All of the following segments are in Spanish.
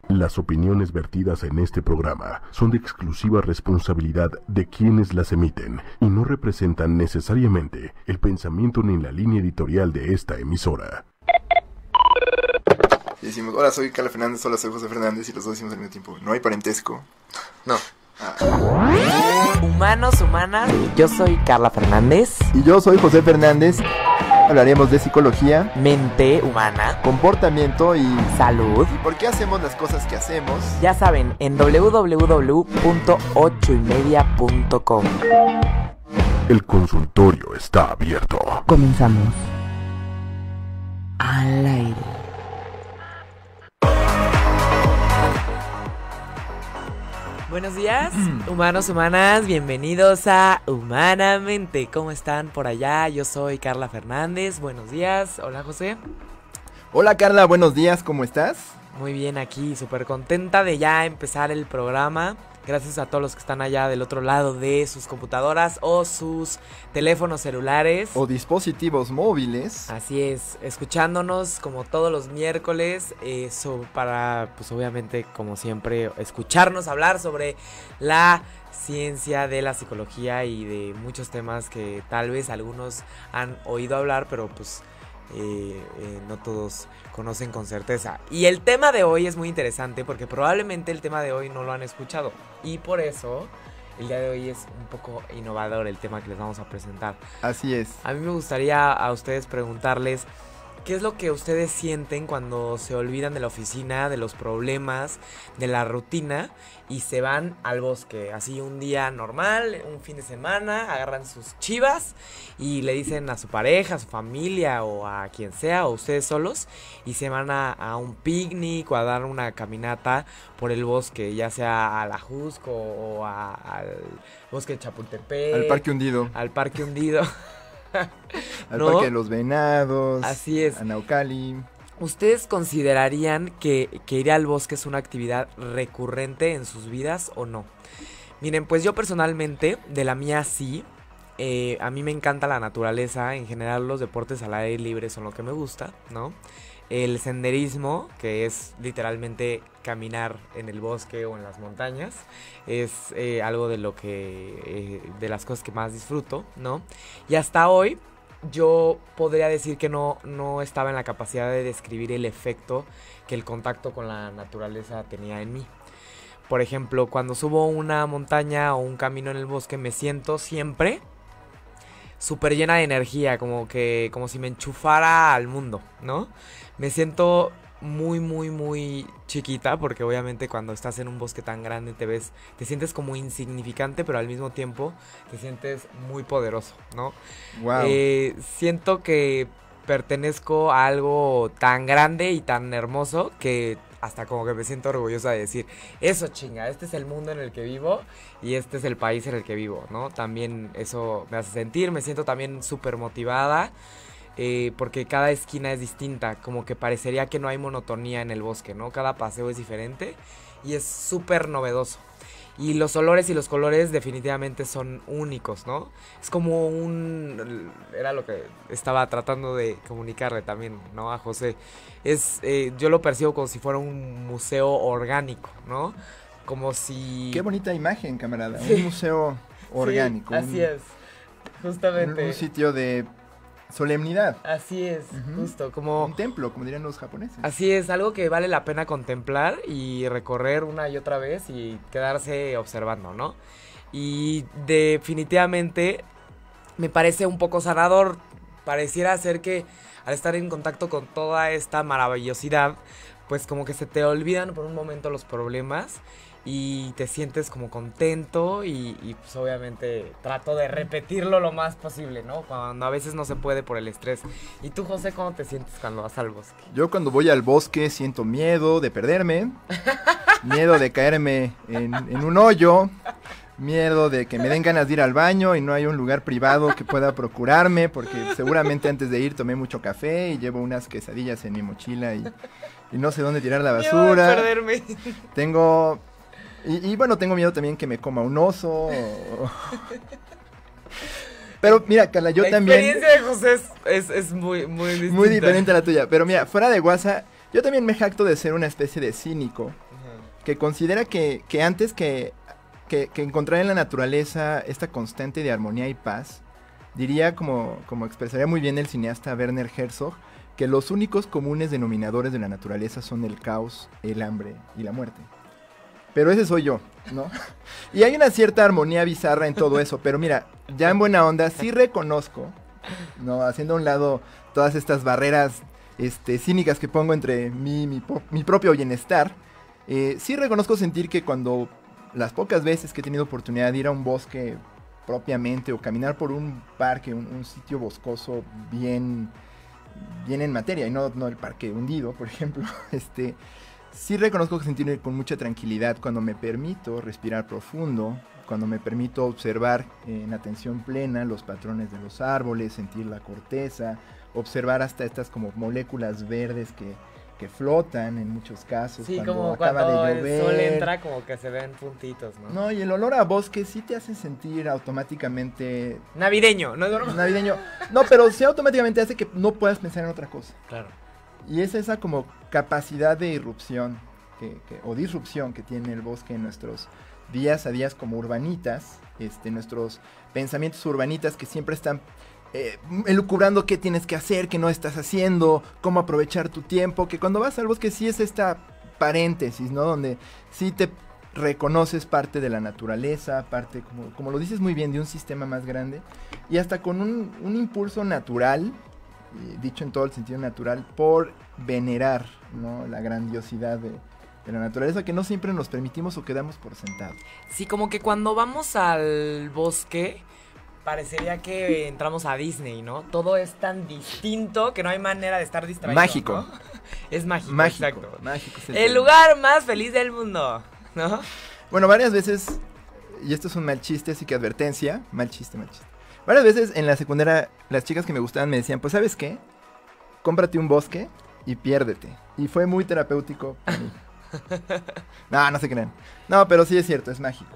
Las opiniones vertidas en este programa son de exclusiva responsabilidad de quienes las emiten y no representan necesariamente el pensamiento ni la línea editorial de esta emisora. Y decimos, hola, soy Carla Fernández, hola, soy José Fernández, y los dos decimos al mismo tiempo, no hay parentesco. No. Humanos, humanas, yo soy Carla Fernández. Y yo soy José Fernández. Hablaremos de psicología, mente humana, comportamiento y salud. ¿Y por qué hacemos las cosas que hacemos? Ya saben, en www.ochoymedia.com. El consultorio está abierto. Comenzamos. Al aire. Buenos días, humanos, humanas, bienvenidos a Humanamente. ¿Cómo están por allá? Yo soy Carla Fernández, buenos días. Hola, José. Hola, Carla, buenos días, ¿cómo estás? Muy bien, aquí, súper contenta de ya empezar el programa. Gracias a todos los que están allá del otro lado de sus computadoras o sus teléfonos celulares. O dispositivos móviles. Así es, escuchándonos como todos los miércoles, para, pues obviamente, como siempre, escucharnos hablar sobre la ciencia de la psicología y de muchos temas que tal vez algunos han oído hablar, pero pues no todos conocen con certeza. Y el tema de hoy es muy interesante porque probablemente el tema de hoy no lo han escuchado, y por eso el día de hoy es un poco innovador el tema que les vamos a presentar. Así es. A mí me gustaría a ustedes preguntarles ¿qué es lo que ustedes sienten cuando se olvidan de la oficina, de los problemas, de la rutina y se van al bosque? Así un día normal, un fin de semana, agarran sus chivas y le dicen a su pareja, a su familia o a quien sea, o ustedes solos, y se van a un picnic o a dar una caminata por el bosque, ya sea a la Jusco o al bosque de Chapultepec. Al Parque Hundido. Al Parque Hundido. Al ¿No? Parque de los Venados. Así es. A Naucali. ¿Ustedes considerarían que ir al bosque es una actividad recurrente en sus vidas o no? Miren, pues yo personalmente, de la mía sí. A mí me encanta la naturaleza, en general los deportes al aire libre son lo que me gusta, ¿no? El senderismo, que es literalmente caminar en el bosque o en las montañas, es algo de lo que de las cosas que más disfruto, ¿no? Y hasta hoy yo podría decir que no estaba en la capacidad de describir el efecto que el contacto con la naturaleza tenía en mí. Por ejemplo, cuando subo una montaña o un camino en el bosque, me siento siempre súper llena de energía, como si me enchufara al mundo, ¿no? Me siento muy, muy, muy chiquita, porque obviamente cuando estás en un bosque tan grande te sientes como insignificante, pero al mismo tiempo te sientes muy poderoso, ¿no? Wow. Siento que pertenezco a algo tan grande y tan hermoso que hasta como que me siento orgullosa de decir, eso chinga, este es el mundo en el que vivo y este es el país en el que vivo, ¿no? También eso me hace sentir, me siento también súper motivada, porque cada esquina es distinta, como que parecería que no hay monotonía en el bosque, ¿no? Cada paseo es diferente y es súper novedoso. Y los olores y los colores definitivamente son únicos, ¿no? Es como era lo que estaba tratando de comunicarle también, ¿no? A José. Yo lo percibo como si fuera un museo orgánico, ¿no? Como si... Qué bonita imagen, camarada. Sí. Un museo orgánico. Sí, así es. Justamente. Un sitio de solemnidad. Así es, justo, como... Un templo, como dirían los japoneses. Así es, algo que vale la pena contemplar y recorrer una y otra vez y quedarse observando, ¿no? Y definitivamente me parece un poco sanador. Pareciera ser que al estar en contacto con toda esta maravillosidad, pues como que se te olvidan por un momento los problemas y te sientes como contento y pues obviamente trato de repetirlo lo más posible, ¿no? Cuando a veces no se puede por el estrés. ¿Y tú, José, cómo te sientes cuando vas al bosque? Yo cuando voy al bosque siento miedo de perderme, miedo de caerme en un hoyo, miedo de que me den ganas de ir al baño y no hay un lugar privado que pueda procurarme, porque seguramente antes de ir tomé mucho café y llevo unas quesadillas en mi mochila y no sé dónde tirar la basura. Miedo de perderme. Tengo... Y bueno, tengo miedo también que me coma un oso. Pero mira, Carla, yo también... La experiencia de José es muy distinta. Muy diferente a la tuya. Pero mira, fuera de guasa, yo también me jacto de ser una especie de cínico. que considera que antes que encontrar en la naturaleza esta constante de armonía y paz, diría, como expresaría muy bien el cineasta Werner Herzog, que los únicos comunes denominadores de la naturaleza son el caos, el hambre y la muerte. Pero ese soy yo, ¿no? Y hay una cierta armonía bizarra en todo eso, pero mira, ya en buena onda, sí reconozco, ¿no? Haciendo a un lado todas estas barreras cínicas que pongo entre mi propio bienestar, sí reconozco sentir que cuando las pocas veces que he tenido oportunidad de ir a un bosque propiamente o caminar por un parque, un sitio boscoso bien en materia, y no el parque hundido, por ejemplo, sí reconozco que sentirme con mucha tranquilidad cuando me permito respirar profundo, cuando me permito observar en atención plena los patrones de los árboles, sentir la corteza, observar hasta estas como moléculas verdes que flotan en muchos casos. Sí, cuando como acaba cuando de el llover. sol entra, como que se ven puntitos, ¿no? No, y el olor a bosque sí te hace sentir automáticamente Navideño, ¿no? navideño. No, pero sí automáticamente hace que no puedas pensar en otra cosa. Claro. Y es esa como capacidad de irrupción o disrupción que tiene el bosque en nuestros días a días como urbanitas, nuestros pensamientos urbanitas que siempre están elucubrando qué tienes que hacer, qué no estás haciendo, cómo aprovechar tu tiempo, que cuando vas al bosque sí es esta paréntesis, ¿no? Donde sí te reconoces parte de la naturaleza, parte, como lo dices muy bien, de un sistema más grande, y hasta con un impulso natural, dicho en todo el sentido natural, por venerar, ¿no? La grandiosidad de la naturaleza que no siempre nos permitimos o quedamos por sentado. Sí, como que cuando vamos al bosque parecería que entramos a Disney, ¿no? Todo es tan distinto que no hay manera de estar distraído. Mágico. ¿no? Es mágico, Mágico, exacto. mágico es El término. lugar más feliz del mundo, ¿no? Bueno, varias veces, y esto es un mal chiste, así que advertencia, mal chiste. Varias veces en la secundaria las chicas que me gustaban me decían, pues ¿sabes qué? Cómprate un bosque y piérdete. Y fue muy terapéutico para mí. No se crean. No, pero sí es cierto, es mágico.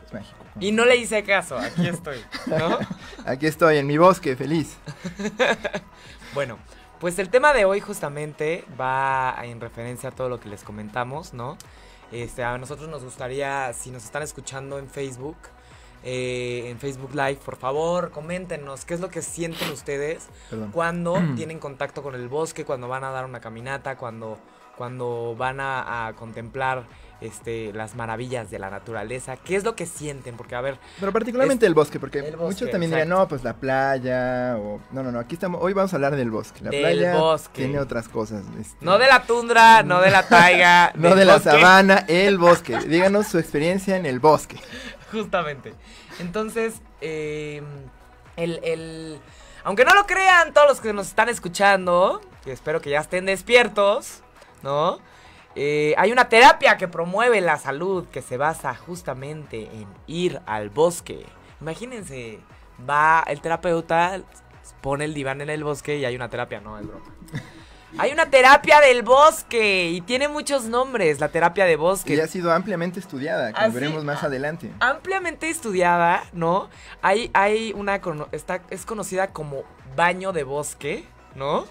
Y no le hice caso, aquí estoy, ¿no? Aquí estoy, en mi bosque, feliz. Bueno, pues el tema de hoy justamente va en referencia a todo lo que les comentamos, ¿no? A nosotros nos gustaría, si nos están escuchando en Facebook Live, por favor, coméntenos qué es lo que sienten ustedes cuando tienen contacto con el bosque, cuando van a dar una caminata, cuando van a contemplar las maravillas de la naturaleza. ¿Qué es lo que sienten? Porque, a ver... Pero particularmente el bosque, porque el bosque, muchos también exacto. dirían, no, pues la playa, o... No, aquí estamos, hoy vamos a hablar del bosque. La playa bosque. tiene otras cosas. No de la tundra, no de la taiga. No de la sabana, el bosque. Díganos su experiencia en el bosque. Justamente. Entonces, aunque no lo crean todos los que nos están escuchando, que espero que ya estén despiertos, ¿no? Hay una terapia que promueve la salud que se basa justamente en ir al bosque. Imagínense, va el terapeuta, pone el diván en el bosque y hay una terapia, no es broma. Hay una terapia del bosque y tiene muchos nombres, la terapia de bosque. Que ya ha sido ampliamente estudiada, como veremos más adelante. Ampliamente estudiada, ¿no? Hay una, es conocida como baño de bosque, ¿no?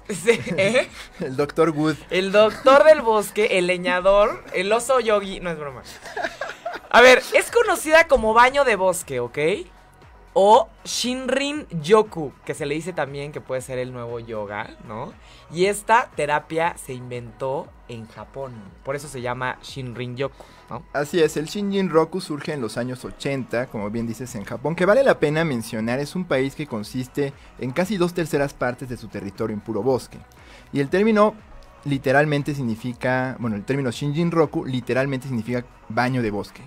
Sí, ¿eh? El Dr. Wood. El doctor del bosque, el leñador, el oso yogi, no es broma. A ver, es conocida como baño de bosque, ¿ok? O Shinrin Yoku, que se le dice también que puede ser el nuevo yoga, ¿no? Y esta terapia se inventó en Japón, por eso se llama Shinrin Yoku, ¿no? Así es, el Shinrin Roku surge en los años 80, como bien dices, en Japón, que vale la pena mencionar, es un país que consiste en casi 2/3 partes de su territorio en puro bosque. Y el término literalmente significa, bueno, el término Shinrin Roku literalmente significa baño de bosque.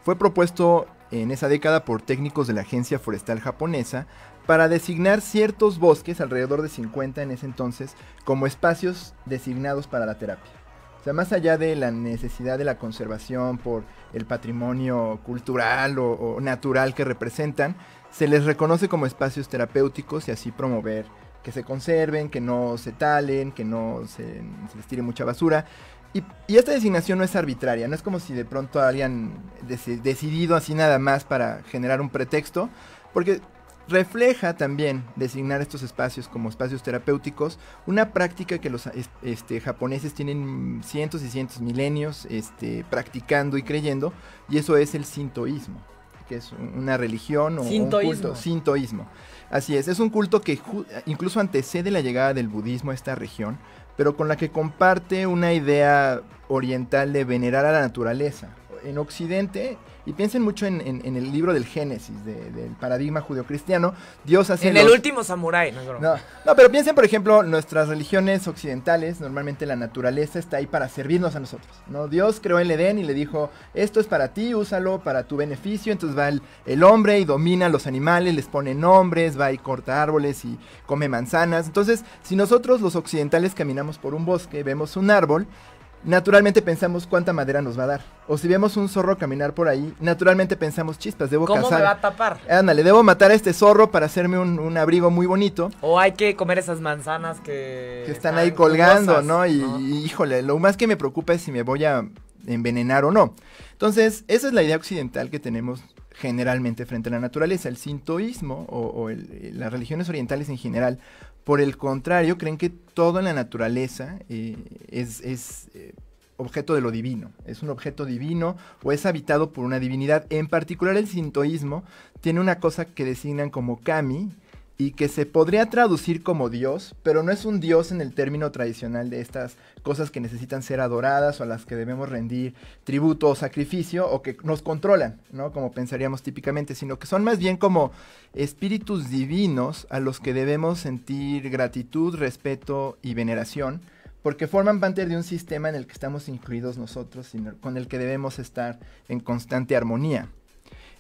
Fue propuesto en esa década por técnicos de la agencia forestal japonesa para designar ciertos bosques, alrededor de 50 en ese entonces, como espacios designados para la terapia. O sea, más allá de la necesidad de la conservación por el patrimonio cultural o natural que representan, se les reconoce como espacios terapéuticos y así promover que se conserven, que no se talen, que no se les tire mucha basura. Y esta designación no es arbitraria, no es como si de pronto hayan decidido así nada más para generar un pretexto, porque refleja también designar estos espacios como espacios terapéuticos, una práctica que los japoneses tienen cientos y cientos milenios practicando y creyendo, y eso es el sintoísmo, que es una religión o un culto. Sintoísmo. Así es un culto que incluso antecede la llegada del budismo a esta región, pero con la que comparte una idea oriental de venerar a la naturaleza. En Occidente, y piensen mucho en el libro del Génesis, del paradigma judeocristiano, Dios hace el último samurái, no es broma. No, pero piensen, por ejemplo, nuestras religiones occidentales, normalmente la naturaleza está ahí para servirnos a nosotros, ¿no? Dios creó el Edén y le dijo, esto es para ti, úsalo para tu beneficio, entonces va el hombre y domina a los animales, les pone nombres, va y corta árboles y come manzanas. Entonces, si nosotros los occidentales caminamos por un bosque, vemos un árbol, naturalmente pensamos cuánta madera nos va a dar. O si vemos un zorro caminar por ahí, naturalmente pensamos, chispas, debo cazar. ¿Cómo me va a tapar? Ándale, debo matar a este zorro para hacerme un abrigo muy bonito. O hay que comer esas manzanas que están ahí colgando, jugosas, ¿no? Y híjole, lo más que me preocupa es si me voy a envenenar o no. Entonces, esa es la idea occidental que tenemos generalmente frente a la naturaleza. El sintoísmo las religiones orientales en general, por el contrario, creen que todo en la naturaleza es objeto de lo divino, es un objeto divino o es habitado por una divinidad. En particular el sintoísmo tiene una cosa que designan como kami y que se podría traducir como Dios, pero no es un Dios en el término tradicional de estas cosas que necesitan ser adoradas o a las que debemos rendir tributo o sacrificio o que nos controlan, ¿no? Como pensaríamos típicamente, sino que son más bien como espíritus divinos a los que debemos sentir gratitud, respeto y veneración, porque forman parte de un sistema en el que estamos incluidos nosotros y con el que debemos estar en constante armonía.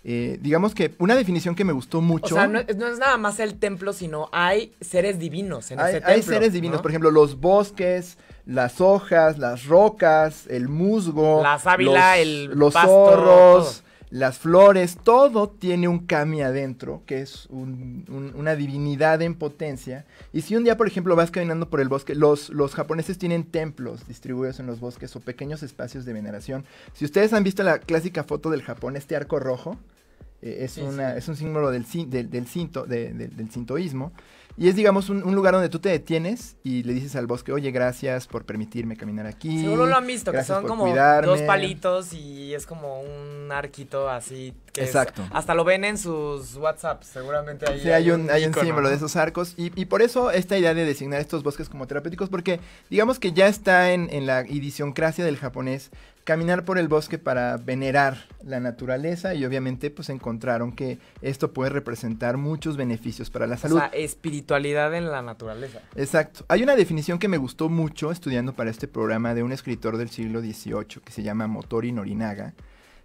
Digamos que una definición que me gustó mucho... O sea, no es nada más el templo, sino hay seres divinos en ese templo. Hay seres divinos, ¿no? Por ejemplo, los bosques, las hojas, las rocas, el musgo... La sábila, los pasto, zorros, todo. Las flores, todo tiene un kami adentro, que es una divinidad en potencia. Y si un día, por ejemplo, vas caminando por el bosque, los japoneses tienen templos distribuidos en los bosques o pequeños espacios de veneración. Si ustedes han visto la clásica foto del Japón, este arco rojo, es un símbolo del sintoísmo. Y es, digamos, un lugar donde tú te detienes y le dices al bosque, oye, gracias por permitirme caminar aquí. Seguro lo han visto, que son como cuidarme. 2 palitos y es como un arquito así. Que exacto. Hasta lo ven en sus WhatsApp, seguramente ahí. Sí, hay un símbolo, ¿no?, de esos arcos. Y por eso esta idea de designar estos bosques como terapéuticos, porque digamos que ya está en la idiosincrasia del japonés caminar por el bosque para venerar la naturaleza y obviamente pues encontraron que esto puede representar muchos beneficios para la salud. O sea, espiritualidad en la naturaleza. Exacto. Hay una definición que me gustó mucho estudiando para este programa de un escritor del siglo XVIII que se llama Motori Norinaga,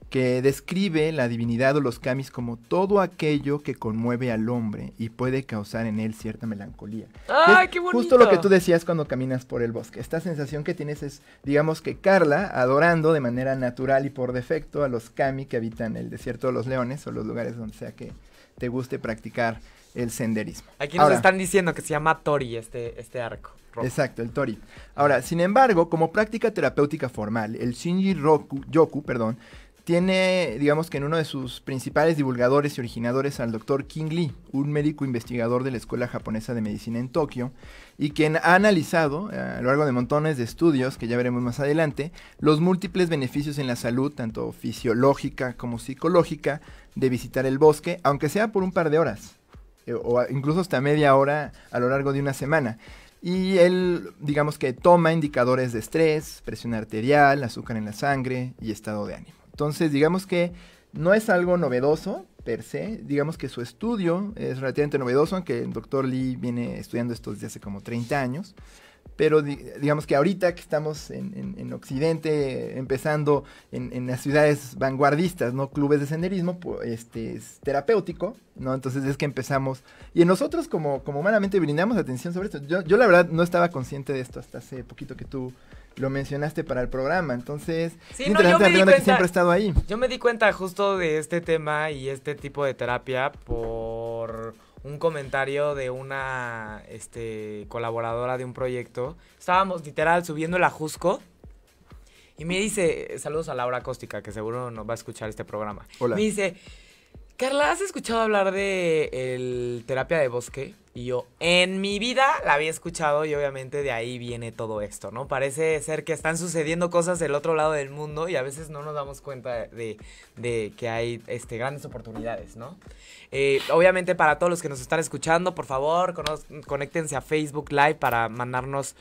que describe la divinidad o los kamis como todo aquello que conmueve al hombre y puede causar en él cierta melancolía. ¡Ay, qué bonito! Justo lo que tú decías cuando caminas por el bosque. Esta sensación que tienes es, digamos que Carla, adorando de manera natural y por defecto a los kami que habitan el desierto de los leones o los lugares donde sea que te guste practicar el senderismo. Aquí nos están diciendo que se llama Tori este arco rojo. Exacto, el Tori. Ahora, sin embargo, como práctica terapéutica formal, el Shinji-yoku, tiene, digamos que en uno de sus principales divulgadores y originadores al Dr. King Lee, un médico investigador de la Escuela Japonesa de Medicina en Tokio, y quien ha analizado, a lo largo de montones de estudios, que ya veremos más adelante, los múltiples beneficios en la salud, tanto fisiológica como psicológica, de visitar el bosque, aunque sea por un par de horas, o incluso hasta media hora a lo largo de una semana. Y él, digamos que toma indicadores de estrés, presión arterial, azúcar en la sangre y estado de ánimo. Entonces, digamos que no es algo novedoso per se, digamos que su estudio es relativamente novedoso, aunque el doctor Lee viene estudiando esto desde hace como 30 años, pero digamos que ahorita que estamos en Occidente, empezando en las ciudades vanguardistas, ¿no?, clubes de senderismo, pues, es terapéutico, ¿no? Entonces es que empezamos, y en nosotros como humanamente brindamos atención sobre esto. Yo la verdad no estaba consciente de esto hasta hace poquito que tú lo mencionaste para el programa, entonces sí, interesante que siempre ha estado ahí. Yo me di cuenta justo de este tema y este tipo de terapia por un comentario de una colaboradora de un proyecto. Estábamos literal subiendo el Ajusco y me dice, saludos a Laura Cóstica, que seguro nos va a escuchar este programa. Hola. Me dice, Carla, ¿has escuchado hablar de el terapia de bosque? Y yo, en mi vida la había escuchado y obviamente de ahí viene todo esto, ¿no? Parece ser que están sucediendo cosas del otro lado del mundo y a veces no nos damos cuenta de que hay grandes oportunidades, ¿no? Obviamente para todos los que nos están escuchando, por favor, conéctense a Facebook Live para mandarnos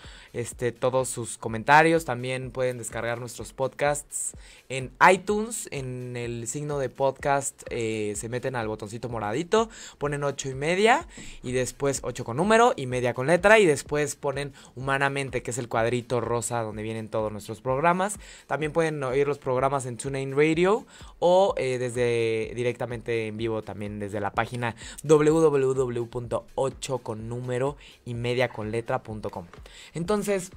todos sus comentarios. También pueden descargar nuestros podcasts en iTunes, en el signo de podcast se meten al botoncito moradito, ponen 8:30 y después 8 con número y media con letra y después ponen Humanamente, que es el cuadrito rosa donde vienen todos nuestros programas. También pueden oír los programas en TuneIn Radio o directamente en vivo también desde la página www.8con-número-y-media-con-letra.com. Entonces,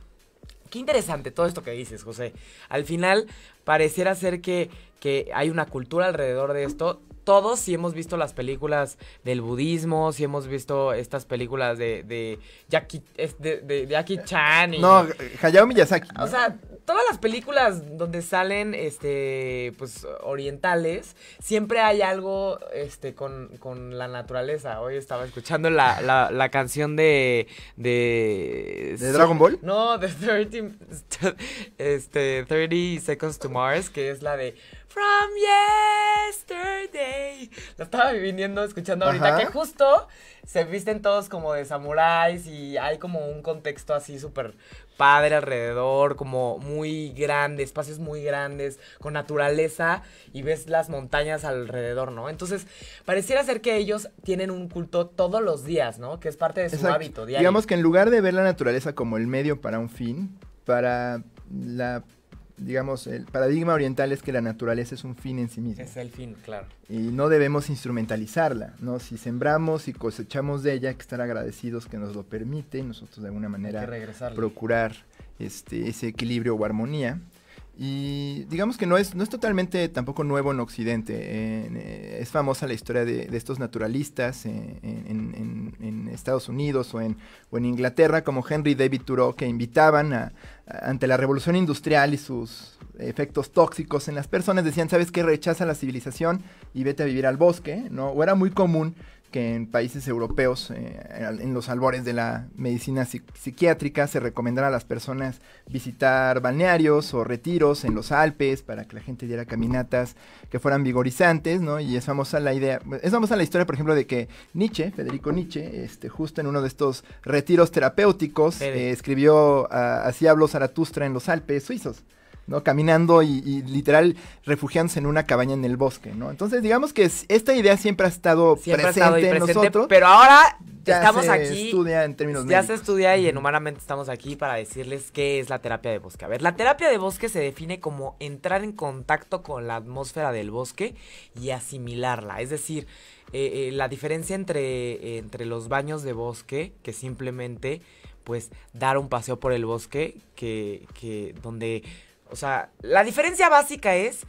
qué interesante todo esto que dices, José. Al final pareciera ser que hay una cultura alrededor de esto. Todos sí hemos visto las películas del budismo, sí hemos visto estas películas de Jackie Chan y... No, Hayao Miyazaki, ¿no? O sea, todas las películas donde salen, pues, orientales, siempre hay algo, con la naturaleza. Hoy estaba escuchando la canción de Dragon Ball. No, de 30 Seconds to Mars, que es la de From Yesterday. Lo estaba escuchando ahorita. Ajá. Que justo se visten todos como de samuráis y hay como un contexto así súper padre alrededor, como muy grande, espacios muy grandes, con naturaleza y ves las montañas alrededor, ¿no? Entonces, pareciera ser que ellos tienen un culto todos los días, ¿no? Que es parte de su Exacto. hábito diario. Digamos que en lugar de ver la naturaleza como el medio para un fin, el paradigma oriental es que la naturaleza es un fin en sí misma. Es el fin, claro. Y no debemos instrumentalizarla, ¿no? Si sembramos y cosechamos de ella, hay que estar agradecidos que nos lo permite y nosotros de alguna manera procurar ese equilibrio o armonía. Y digamos que no es totalmente tampoco nuevo en Occidente. Es famosa la historia de estos naturalistas en Estados Unidos o en Inglaterra, como Henry David Thoreau, que invitaban ante la revolución industrial y sus efectos tóxicos en las personas, decían, ¿sabes qué? Rechaza la civilización y vete a vivir al bosque, ¿no? O era muy común que en países europeos, en los albores de la medicina psiquiátrica, se recomendara a las personas visitar balnearios o retiros en los Alpes para que la gente diera caminatas que fueran vigorizantes, ¿no? Y es famosa la historia, por ejemplo, de que Federico Nietzsche, justo en uno de estos retiros terapéuticos, escribió Así habló Zaratustra en los Alpes suizos, ¿no? Caminando y literal refugiándose en una cabaña en el bosque, ¿no? Entonces, digamos que esta idea siempre ha estado presente en nosotros. Pero ahora ya estamos aquí. Estudia en términos ya médicos. se estudia y en Humanamente estamos aquí para decirles qué es la terapia de bosque. A ver, la terapia de bosque se define como entrar en contacto con la atmósfera del bosque y asimilarla. Es decir, la diferencia entre los baños de bosque, que simplemente, pues, dar un paseo por el bosque, donde... O sea, la diferencia básica es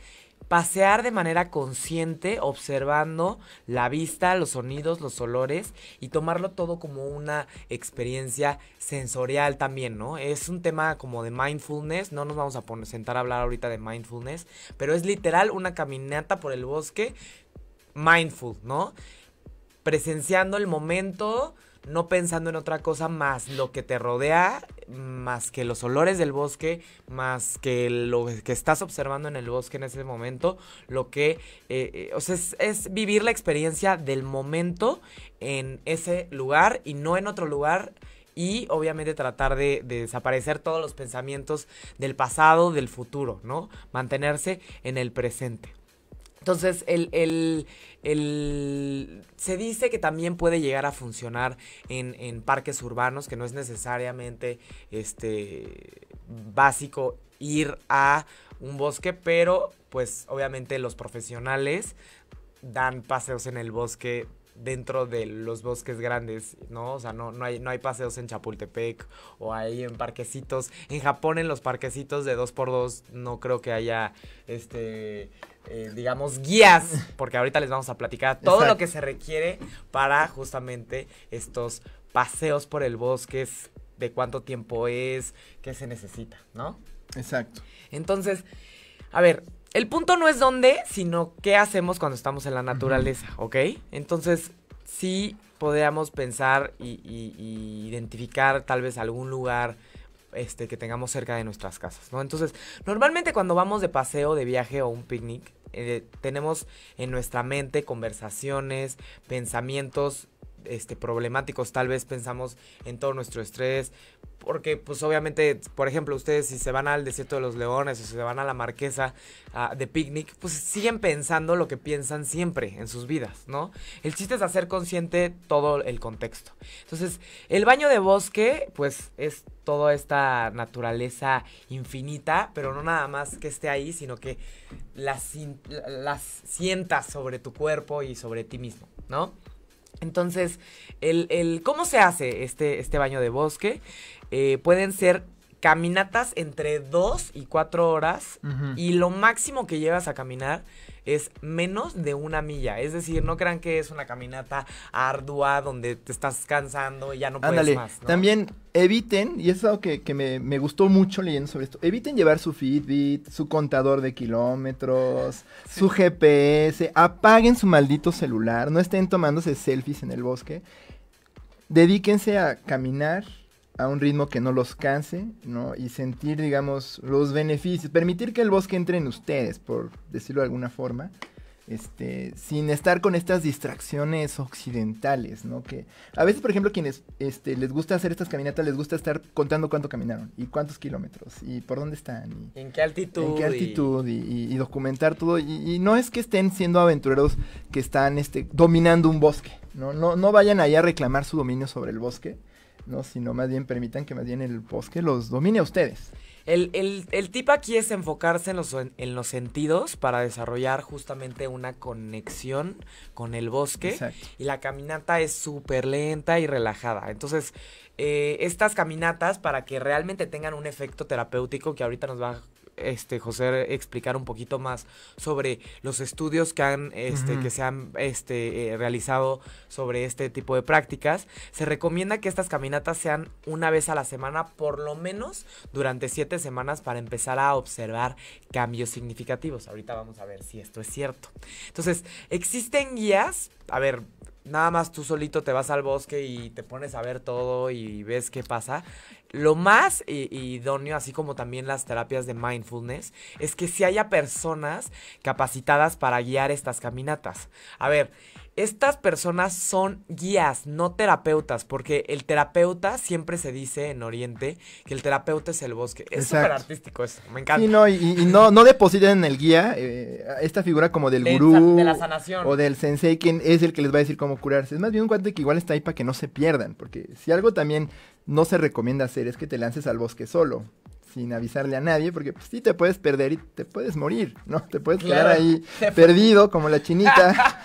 pasear de manera consciente, observando la vista, los sonidos, los olores y tomarlo todo como una experiencia sensorial también, ¿no? Es un tema como de mindfulness, no nos vamos a sentar a hablar ahorita de mindfulness, pero es literal una caminata por el bosque mindful, ¿no? Presenciando el momento, no pensando en otra cosa más lo que te rodea, más que los olores del bosque, más que lo que estás observando en el bosque en ese momento, lo que, o sea, es vivir la experiencia del momento en ese lugar y no en otro lugar. Y obviamente tratar de desaparecer todos los pensamientos del pasado, del futuro, ¿no? Mantenerse en el presente. Entonces, se dice que también puede llegar a funcionar en parques urbanos, que no es necesariamente básico ir a un bosque, pero pues obviamente los profesionales dan paseos en el bosque dentro de los bosques grandes, ¿no? O sea, no hay paseos en Chapultepec o ahí en parquecitos. En Japón, en los parquecitos de 2x2 no creo que haya, digamos, guías, porque ahorita les vamos a platicar todo lo que se requiere para justamente estos paseos por el bosque, de cuánto tiempo es, qué se necesita, ¿no? Exacto. Entonces, a ver, el punto no es dónde, sino qué hacemos cuando estamos en la naturaleza, ¿ok? Entonces, sí podríamos pensar y identificar tal vez algún lugar que tengamos cerca de nuestras casas, ¿no? Entonces, normalmente cuando vamos de paseo, de viaje o un picnic, tenemos en nuestra mente conversaciones, pensamientos problemáticos. Tal vez pensamos en todo nuestro estrés, porque pues obviamente, por ejemplo, ustedes si se van al Desierto de los Leones o si se van a la Marquesa de picnic, pues siguen pensando lo que piensan siempre en sus vidas, ¿no? El chiste es hacer consciente todo el contexto. Entonces, el baño de bosque, pues es toda esta naturaleza infinita, pero no nada más que esté ahí, sino que las sientas sobre tu cuerpo y sobre ti mismo, ¿no? Entonces, ¿cómo se hace este baño de bosque? Pueden ser caminatas entre 2 y 4 horas, y lo máximo que llevas a caminar es menos de 1 milla. Es decir, no crean que es una caminata ardua donde te estás cansando y ya no puedes más, ¿no? También eviten, y eso es algo que me gustó mucho leyendo sobre esto, eviten llevar su Fitbit, su contador de kilómetros, su GPS, apaguen su maldito celular, no estén tomándose selfies en el bosque, dedíquense a caminar a un ritmo que no los canse, ¿no? Y sentir, digamos, los beneficios, permitir que el bosque entre en ustedes, por decirlo de alguna forma, sin estar con estas distracciones occidentales, ¿no? Que a veces, por ejemplo, quienes les gusta hacer estas caminatas, les gusta estar contando cuánto caminaron, y cuántos kilómetros, y por dónde están, y en qué altitud, y documentar todo, y no es que estén siendo aventureros que están dominando un bosque, ¿no? No vayan ahí a reclamar su dominio sobre el bosque, no, sino más bien permitan que más bien el bosque los domine a ustedes. El tip aquí es enfocarse en los sentidos para desarrollar justamente una conexión con el bosque. Exacto. Y la caminata es súper lenta y relajada. Entonces, estas caminatas, para que realmente tengan un efecto terapéutico, que ahorita nos va a José explicar un poquito más sobre los estudios que se han realizado sobre este tipo de prácticas, se recomienda que estas caminatas sean una vez a la semana, por lo menos durante 7 semanas, para empezar a observar cambios significativos. Ahorita vamos a ver si esto es cierto. Entonces, existen guías, a ver, nada más tú solito te vas al bosque y te pones a ver todo y ves qué pasa. Lo más idóneo, así como también las terapias de mindfulness, es que sí haya personas capacitadas para guiar estas caminatas. A ver, estas personas son guías, no terapeutas, porque el terapeuta, siempre se dice en Oriente que el terapeuta es el bosque. Es súper artístico eso, me encanta. Sí, no, y no depositen en el guía esta figura como del gurú de la sanación, o del sensei, quien es el que les va a decir cómo curarse. Es más bien un cuate que igual está ahí para que no se pierdan, porque si algo también no se recomienda hacer es que te lances al bosque solo, sin avisarle a nadie, porque pues, sí te puedes perder y te puedes morir, ¿no? Te puedes quedar ahí perdido como la chinita.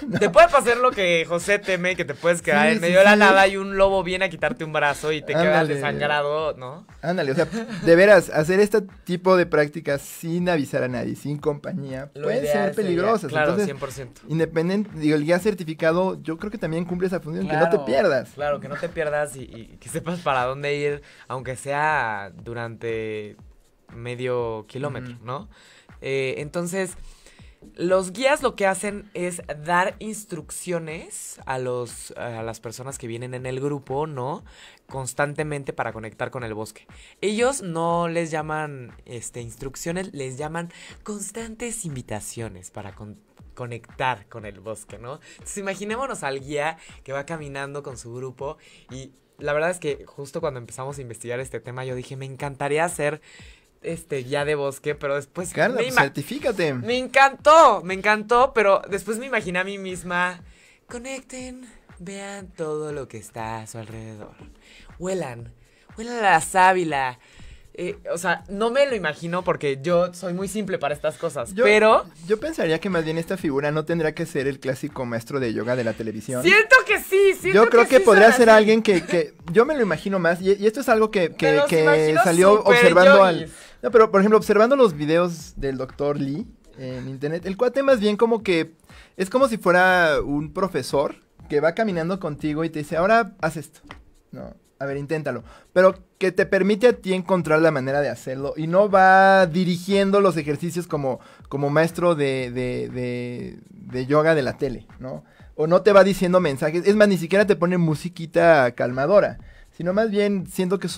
¿No? Te puede pasar lo que José teme, que te puedes quedar en medio de la nada y un lobo viene a quitarte un brazo y te quedas desangrado, ¿no? Ándale, o sea, de veras, hacer este tipo de prácticas sin avisar a nadie, sin compañía, pueden ser peligrosas. Claro, entonces, 100%. Independiente, el guía certificado, yo creo que también cumple esa función, claro, que no te pierdas. Claro, que no te pierdas y que sepas para dónde ir, aunque sea durante medio kilómetro, ¿no? Entonces, los guías lo que hacen es dar instrucciones a las personas que vienen en el grupo, ¿no? Constantemente, para conectar con el bosque. Ellos no les llaman instrucciones, les llaman constantes invitaciones para conectar con el bosque, ¿no? Entonces, imaginémonos al guía que va caminando con su grupo, y la verdad es que justo cuando empezamos a investigar este tema, yo dije, me encantaría hacer guía de bosque, pero después... Carla, pues certifícate. Me encantó, pero después me imaginé a mí misma, conecten, vean todo lo que está a su alrededor, huelan a la sábila. O sea, no me lo imagino porque yo soy muy simple para estas cosas, pero... Yo pensaría que más bien esta figura no tendrá que ser el clásico maestro de yoga de la televisión. Siento que sí, yo creo que podría ser alguien que... Yo me lo imagino más, y esto es algo que salió observando No, pero por ejemplo, observando los videos del Dr. Lee en internet, el cuate más bien como que... Es como si fuera un profesor que va caminando contigo y te dice, ahora haz esto, ¿no? a ver, inténtalo. Pero que te permite a ti encontrar la manera de hacerlo y no va dirigiendo los ejercicios como maestro de yoga de la tele, ¿no? O no te va diciendo mensajes, es más, ni siquiera te pone musiquita calmadora, sino más bien siento que es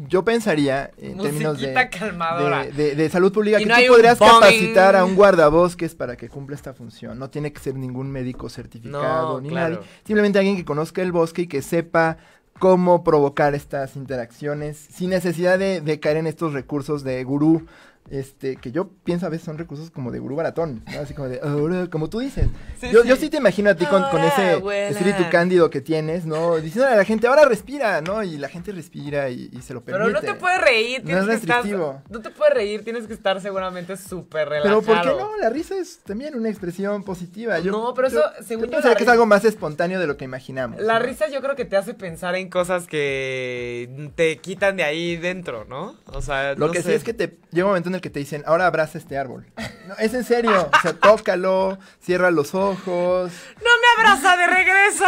yo pensaría en términos calmadora. De salud pública y que no tú hay podrías un capacitar a un guardabosques para que cumpla esta función. No tiene que ser ningún médico certificado No, ni claro. nadie. Simplemente alguien que conozca el bosque y que sepa cómo provocar estas interacciones sin necesidad de caer en estos recursos de gurú. Que yo pienso a veces son recursos como de gurú baratón, ¿no? Así como de, ahora, como tú dices. Sí, Yo sí. sí te imagino a ti con ese Abuela. espíritu cándido que tienes, ¿no? Diciéndole a la gente, ahora respira, ¿no? Y la gente respira y se lo permite. Pero no te puedes reír, No es tienes que estar... restrictivo. No te puedes reír, tienes que estar seguramente súper relajado. Pero ¿por qué no? La risa es también una expresión positiva. No, pero eso, según yo yo, pensaría la que es algo más espontáneo de lo que imaginamos. La ¿no? risa yo creo que te hace pensar en cosas que te quitan de ahí dentro, ¿no? O sea, Lo no que sé. sí es que llega un momento en el que te dicen, ahora abraza este árbol. No, es en serio. O sea, tócalo, cierra los ojos. ¡No me abraza de regreso!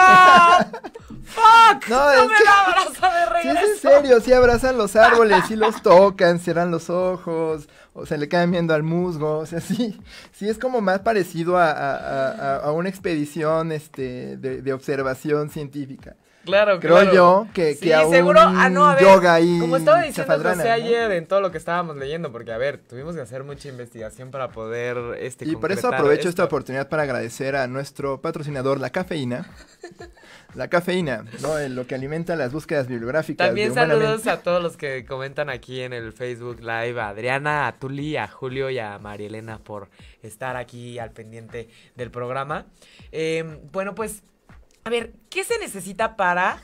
¡Fuck! No, ¡No es me que- abraza de Sí, regreso! es en serio, sí abrazan los árboles, sí los tocan, cierran los ojos, o se le quedan viendo al musgo, o sea, sí es como más parecido a una expedición, de observación científica. Claro, Creo claro. yo que Sí, a un seguro. A ver, yoga ahí como estaba diciendo chafaldrana, José ¿no? ayer en todo lo que estábamos leyendo, porque a ver, tuvimos que hacer mucha investigación para poder Y por eso concretar aprovecho esta esto. oportunidad para agradecer a nuestro patrocinador, la cafeína. La cafeína, ¿no? Lo que alimenta las búsquedas bibliográficas. También de Humanamente. saludos a todos los que comentan aquí en el Facebook Live, a Adriana, a Tuli, a Julio y a Marielena por estar aquí al pendiente del programa. Bueno, pues, a ver, ¿qué se necesita para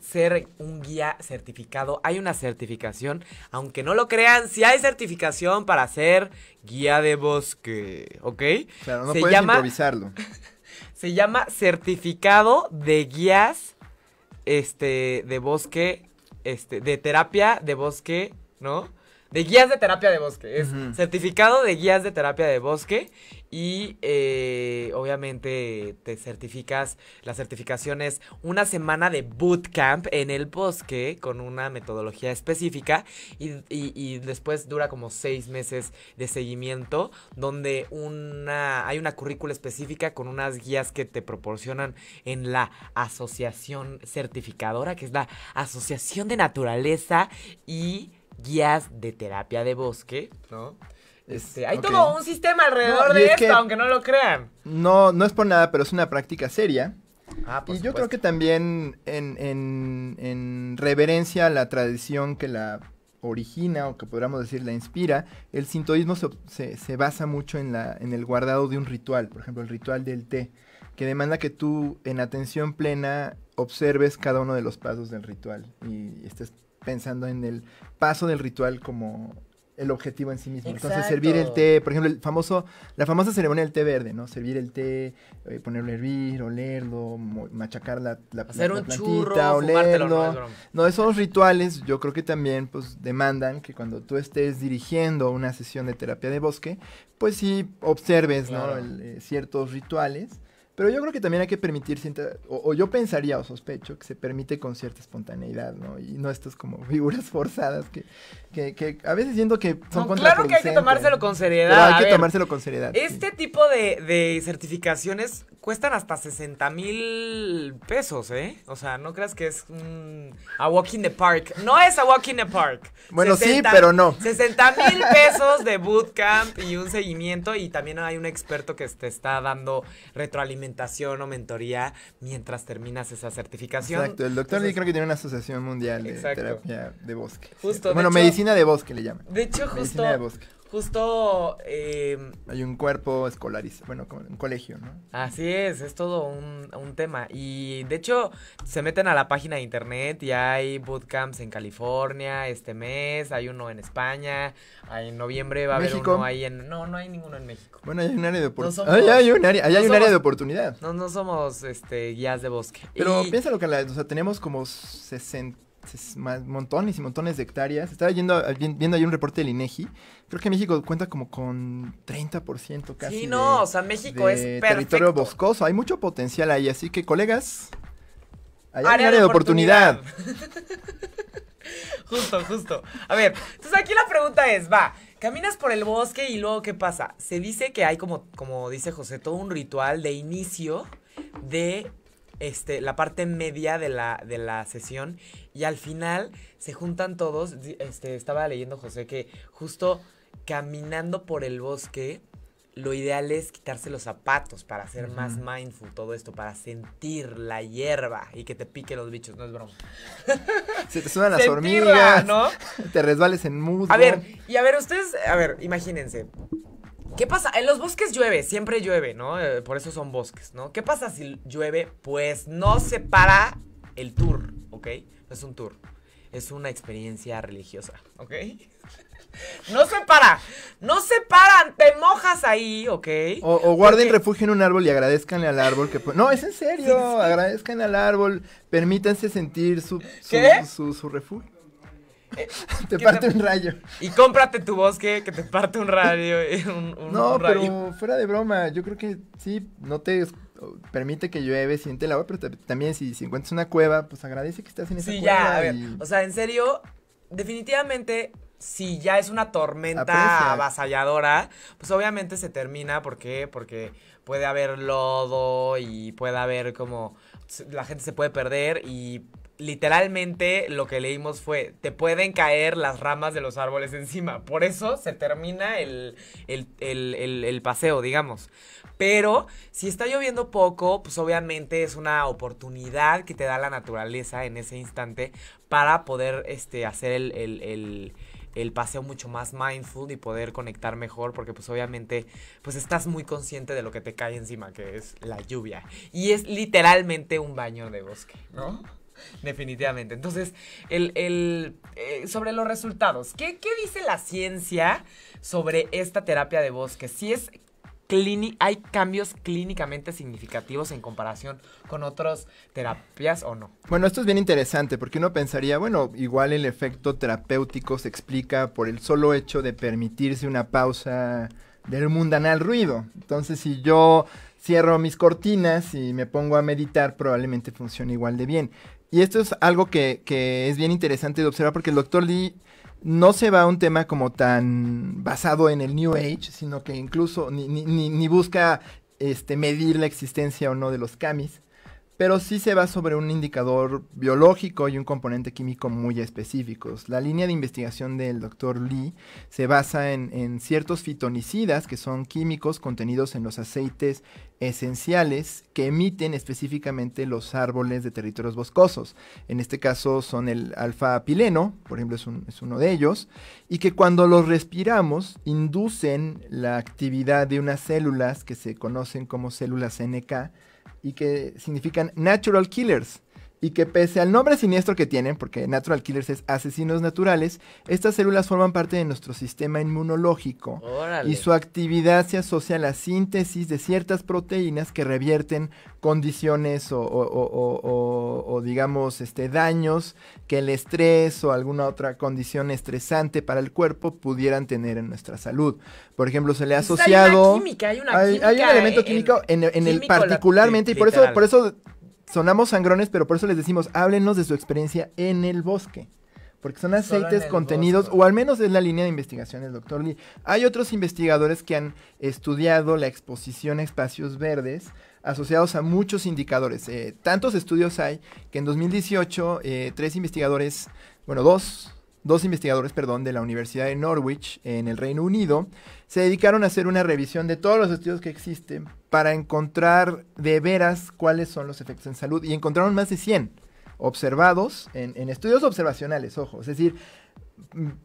ser un guía certificado? Hay una certificación, aunque no lo crean, sí hay certificación para ser guía de bosque, ¿ok? Claro, no Se puedes llama- improvisarlo. Se llama Certificado de Guías de bosque, de terapia de bosque, ¿no? De guías de terapia de bosque. Es Ujú. certificado de guías de terapia de bosque. Y obviamente te certificas. La certificación es una semana de bootcamp en el bosque con una metodología específica. Y después dura como 6 meses de seguimiento. Donde hay una currícula específica con unas guías que te proporcionan en la asociación certificadora, que es la Asociación de Naturaleza y Guías de Terapia de Bosque, ¿no? Hay ok. todo un sistema alrededor No, y de es esto, que- aunque no lo crean. No es por nada, pero es una práctica seria. Ah, Y yo creo que también en reverencia a la tradición que la origina, o que podríamos decir la inspira, el sintoísmo se basa mucho en el guardado de un ritual. Por ejemplo, el ritual del té, que demanda que tú en atención plena observes cada uno de los pasos del ritual y estés pensando en el paso del ritual como el objetivo en sí mismo. Entonces, Exacto. servir el té, por ejemplo, la famosa ceremonia del té verde, ¿no? Servir el té, ponerlo a hervir, olerlo, machacar la Hacer un plantita, churro, fumártelo, no es broma. No, esos rituales yo creo que también pues demandan que cuando tú estés dirigiendo una sesión de terapia de bosque, pues sí observes, Claro. ¿no? Ciertos rituales. Pero yo creo que también hay que permitir o yo pensaría o sospecho que se permite con cierta espontaneidad, ¿no? Y no estas como figuras forzadas que a veces siento que son No, claro que hay que contraproducentes. tomárselo con seriedad. Pero hay A que ver, tomárselo con seriedad. sí. Este tipo de certificaciones cuestan hasta 60,000 pesos, ¿eh? O sea, no creas que es a walk in the park. No es a walk in the park. Bueno, sí, pero no. 60,000 pesos de bootcamp y un seguimiento. Y también hay un experto que te está dando retroalimentación o mentoría mientras terminas esa certificación. Exacto, el doctor Lee Entonces, creo que tiene una asociación mundial de Exacto. terapia de bosque. Justo, ¿cierto? Bueno, de hecho- medicina de bosque le llaman. de hecho, Medicina de bosque. justo Hay un cuerpo escolarizado, bueno, como un colegio, ¿no? así es todo un tema. Y de hecho, se meten a la página de internet y hay bootcamps en California este mes, hay uno en España, en noviembre va a haber México. uno ahí en... No, no hay ninguno en México. Bueno, hay un área de No oportunidad. somos- hay un área, no hay un área somos- de oportunidad. No somos guías de bosque. Pero Y- piénsalo que o sea, tenemos como 60 montones y montones de hectáreas. Estaba viendo ahí un reporte del INEGI. Creo que México cuenta como con 30% casi Sí, no, o sea, México de es territorio perfecto. boscoso. Hay mucho potencial ahí, así que colegas, Allá hay un área de oportunidad. Justo. A ver, entonces aquí la pregunta es, caminas por el bosque y luego ¿qué pasa? Se dice que hay como dice José, todo un ritual de inicio de la parte media de la sesión y al final se juntan todos. Estaba leyendo José que justo caminando por el bosque lo ideal es quitarse los zapatos para ser más mindful, todo esto, para sentir la hierba y que te pique los bichos, no es broma. Se te suenan las hormigas, ¿no? Te resbales en musgo. A ver, ustedes, imagínense. ¿Qué pasa? En los bosques llueve, siempre llueve, ¿no? Por eso son bosques, ¿no? ¿Qué pasa si llueve? Pues no se para el tour, ¿ok? No es un tour, es una experiencia religiosa, ¿ok? No se paran, te mojas ahí, ¿ok? O guarden refugio en un árbol y agradezcanle al árbol que... No, es en serio, sí. Agradezcan al árbol, permítanse sentir su refugio. Te parte un rayo. Y cómprate tu bosque que te parte un rayo. No, un rayo. Pero fuera de broma, yo creo que sí, no te permite que llueve, siente el agua, pero también si encuentras una cueva, pues agradece que estás en esa cueva. Sí, ya, a ver, o sea, en serio, definitivamente... Si ya es una tormenta avasalladora, pues obviamente se termina. ¿Por qué? Porque puede haber lodo y puede haber como... La gente se puede perder y literalmente lo que leímos fue... Te pueden caer las ramas de los árboles encima. Por eso se termina el paseo, digamos. Pero si está lloviendo poco, pues obviamente es una oportunidad que te da la naturaleza en ese instante para poder hacer el paseo mucho más mindful y poder conectar mejor porque pues obviamente pues estás muy consciente de lo que te cae encima, que es la lluvia. Y es literalmente un baño de bosque, ¿no? Definitivamente. Entonces, sobre los resultados, ¿qué dice la ciencia sobre esta terapia de bosque? Si es ¿hay cambios clínicamente significativos en comparación con otras terapias o no? Bueno, esto es bien interesante porque uno pensaría, bueno, igual el efecto terapéutico se explica por el solo hecho de permitirse una pausa del mundanal ruido. Entonces, si yo cierro mis cortinas y me pongo a meditar, probablemente funcione igual de bien. Y esto es algo que es bien interesante de observar porque el Dr. Lee no se va a un tema como tan basado en el New Age, sino que incluso ni busca medir la existencia o no de los kamis, pero sí se va sobre un indicador biológico y un componente químico muy específicos. La línea de investigación del Dr. Lee se basa en ciertos fitonicidas, que son químicos contenidos en los aceites esenciales que emiten específicamente los árboles de territorios boscosos. En este caso son el alfa-pileno, por ejemplo, es uno de ellos, y que cuando los respiramos inducen la actividad de unas células que se conocen como células NK, y que significan Natural Killers, y que pese al nombre siniestro que tienen, porque Natural Killers es asesinos naturales, estas células forman parte de nuestro sistema inmunológico. ¡Órale! Y su actividad se asocia a la síntesis de ciertas proteínas que revierten condiciones o digamos daños que el estrés o alguna otra condición estresante para el cuerpo pudieran tener en nuestra salud. Por ejemplo, se le ha asociado... Hay un elemento químico en el particularmente, y por eso sonamos sangrones, pero por eso les decimos, háblenos de su experiencia en el bosque. Porque son aceites contenidos, o al menos es la línea de investigación del Dr. Lee. Hay otros investigadores que han estudiado la exposición a espacios verdes asociados a muchos indicadores. Tantos estudios hay que en 2018 dos investigadores, de la Universidad de Norwich en el Reino Unido se dedicaron a hacer una revisión de todos los estudios que existen para encontrar de veras cuáles son los efectos en salud, y encontraron más de 100 observados en estudios observacionales, ojo, es decir,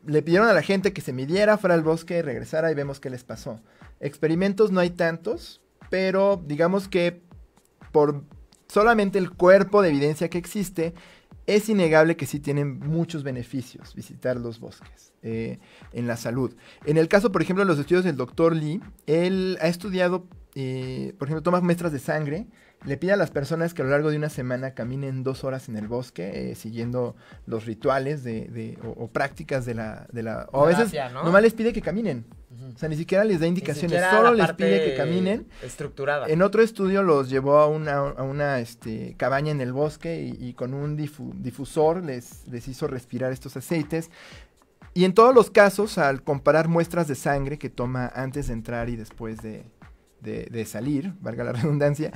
le pidieron a la gente que se midiera, fuera al bosque, regresara y vemos qué les pasó. Experimentos no hay tantos, pero digamos que por solamente el cuerpo de evidencia que existe, es innegable que sí tienen muchos beneficios visitar los bosques en la salud. En el caso, por ejemplo, de los estudios del Dr. Lee, él ha estudiado, por ejemplo, toma muestras de sangre, le pide a las personas que a lo largo de una semana caminen 2 horas en el bosque, siguiendo los rituales o prácticas de la o a veces, ¿no? Nomás les pide que caminen. O sea, ni siquiera les da Ni indicaciones, siquiera solo la les parte pide que caminen. estructurada. En otro estudio los llevó a una cabaña en el bosque y con un difusor les hizo respirar estos aceites. Y en todos los casos, al comparar muestras de sangre que toma antes de entrar y después de salir, valga la redundancia,